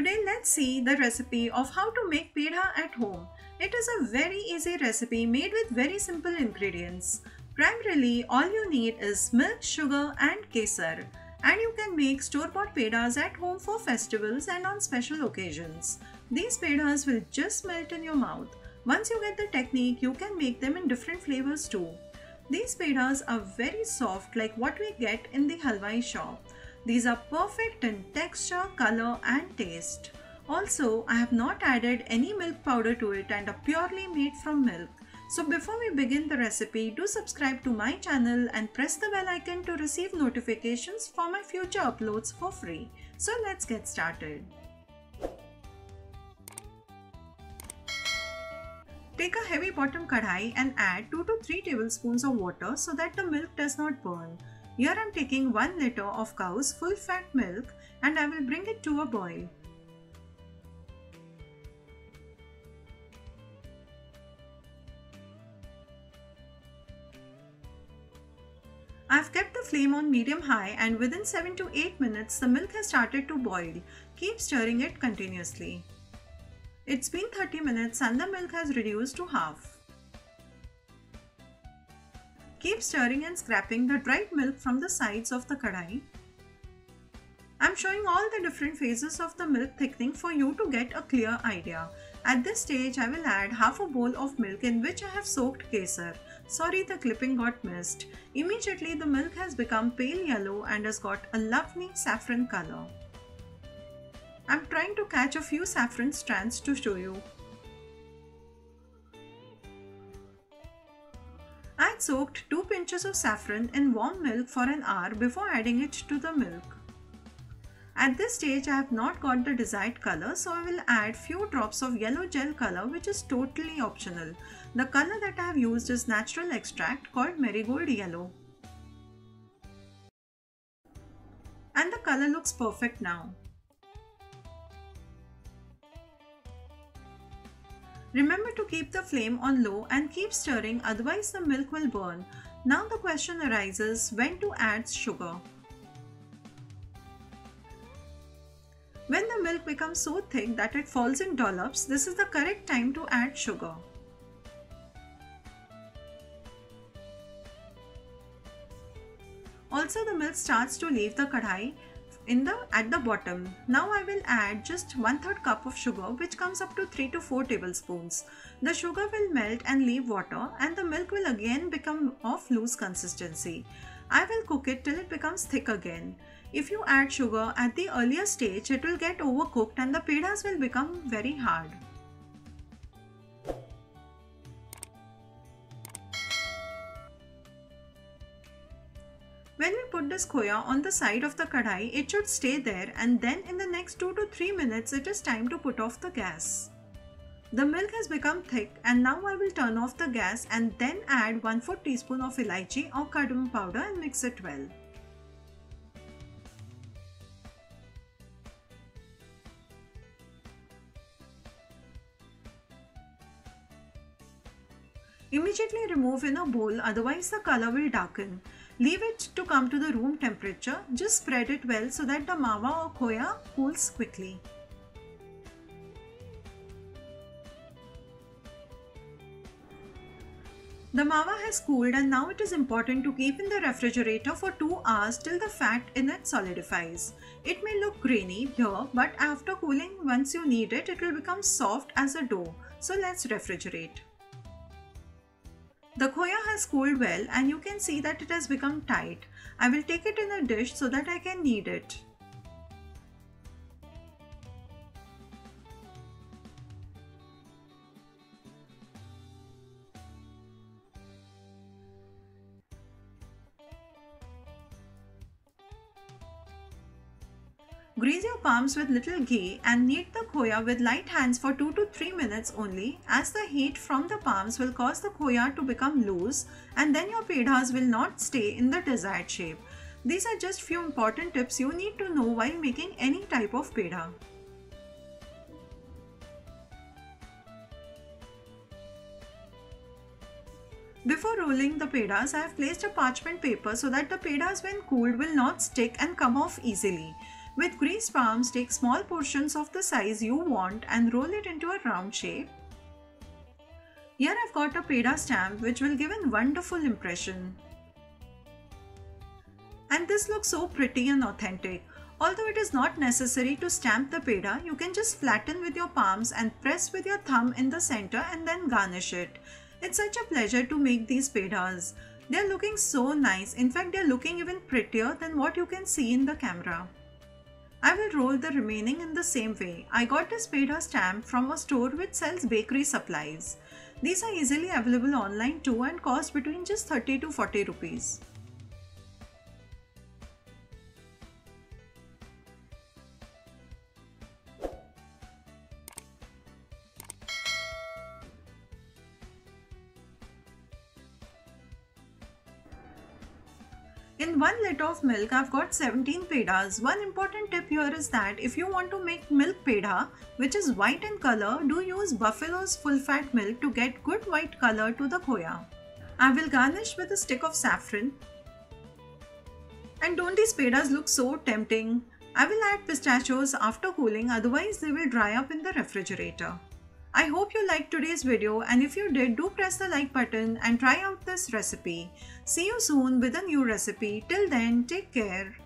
Today let's see the recipe of how to make pedha at home. It is a very easy recipe made with very simple ingredients. Primarily all you need is milk, sugar and kesar. And you can make store-bought pedhas at home for festivals and on special occasions. These pedhas will just melt in your mouth. Once you get the technique, you can make them in different flavors too. These pedhas are very soft like what we get in the halwai shop. These are perfect in texture, color and taste. Also, I have not added any milk powder to it and are purely made from milk. So before we begin the recipe, do subscribe to my channel and press the bell icon to receive notifications for my future uploads for free. So let's get started. Take a heavy bottom kadhai and add 2 to 3 tablespoons of water so that the milk does not burn. Here I am taking 1 liter of cow's full fat milk and I will bring it to a boil. I have kept the flame on medium-high and within 7 to 8 minutes the milk has started to boil. Keep stirring it continuously. It's been 30 minutes and the milk has reduced to half. Keep stirring and scraping the dried milk from the sides of the kadhai. I'm showing all the different phases of the milk thickening for you to get a clear idea. At this stage, I will add half a bowl of milk in which I have soaked kesar. Sorry, the clipping got missed. Immediately, the milk has become pale yellow and has got a lovely saffron color. I'm trying to catch a few saffron strands to show you. I had soaked 2 pinches of saffron in warm milk for an hour before adding it to the milk. At this stage, I have not got the desired color, so I will add few drops of yellow gel color, which is totally optional. The color that I have used is natural extract called marigold yellow. And the color looks perfect now. Remember to keep the flame on low and keep stirring, otherwise the milk will burn. Now the question arises when to add sugar. When the milk becomes so thick that it falls in dollops, this is the correct time to add sugar. Also, the milk starts to leave the kadhai at the bottom. Now I will add just 1/3 cup of sugar, which comes up to 3 to 4 tablespoons. The sugar will melt and leave water and the milk will again become of loose consistency. I will cook it till it becomes thick again. If you add sugar at the earlier stage, it will get overcooked and the pedhas will become very hard. When we put this khoya on the side of the kadhai, it should stay there and then in the next 2 to 3 minutes, it is time to put off the gas. The milk has become thick and now I will turn off the gas and then add 1/4 teaspoon of elaichi or cardamom powder and mix it well. Immediately remove in a bowl, otherwise the color will darken. Leave it to come to the room temperature. Just spread it well so that the mawa or khoya cools quickly. The mawa has cooled and now it is important to keep in the refrigerator for 2 hours till the fat in it solidifies. It may look grainy here, but after cooling, once you knead it, it will become soft as a dough. So let's refrigerate. The khoya has cooled well and you can see that it has become tight. I will take it in a dish so that I can knead it. Grease your palms with little ghee and knead the khoya with light hands for 2 to 3 minutes only, as the heat from the palms will cause the khoya to become loose and then your pedhas will not stay in the desired shape. These are just few important tips you need to know while making any type of pedha. Before rolling the pedhas, I have placed a parchment paper so that the pedhas when cooled will not stick and come off easily. With greased palms, take small portions of the size you want and roll it into a round shape. Here I've got a peda stamp which will give a wonderful impression. And this looks so pretty and authentic. Although it is not necessary to stamp the peda, you can just flatten with your palms and press with your thumb in the center and then garnish it. It's such a pleasure to make these pedas. They're looking so nice. In fact, they're looking even prettier than what you can see in the camera. I will roll the remaining in the same way. I got this peda stamp from a store which sells bakery supplies. These are easily available online too and cost between just 30 to 40 rupees. In 1 liter of milk, I've got 17 pedas. One important tip here is that if you want to make milk peda, which is white in color, do use Buffalo's full fat milk to get good white color to the khoya. I will garnish with a stick of saffron. And don't these pedas look so tempting? I will add pistachios after cooling, otherwise they will dry up in the refrigerator. I hope you liked today's video, and if you did, do press the like button and try out this recipe. See you soon with a new recipe. Till then, take care.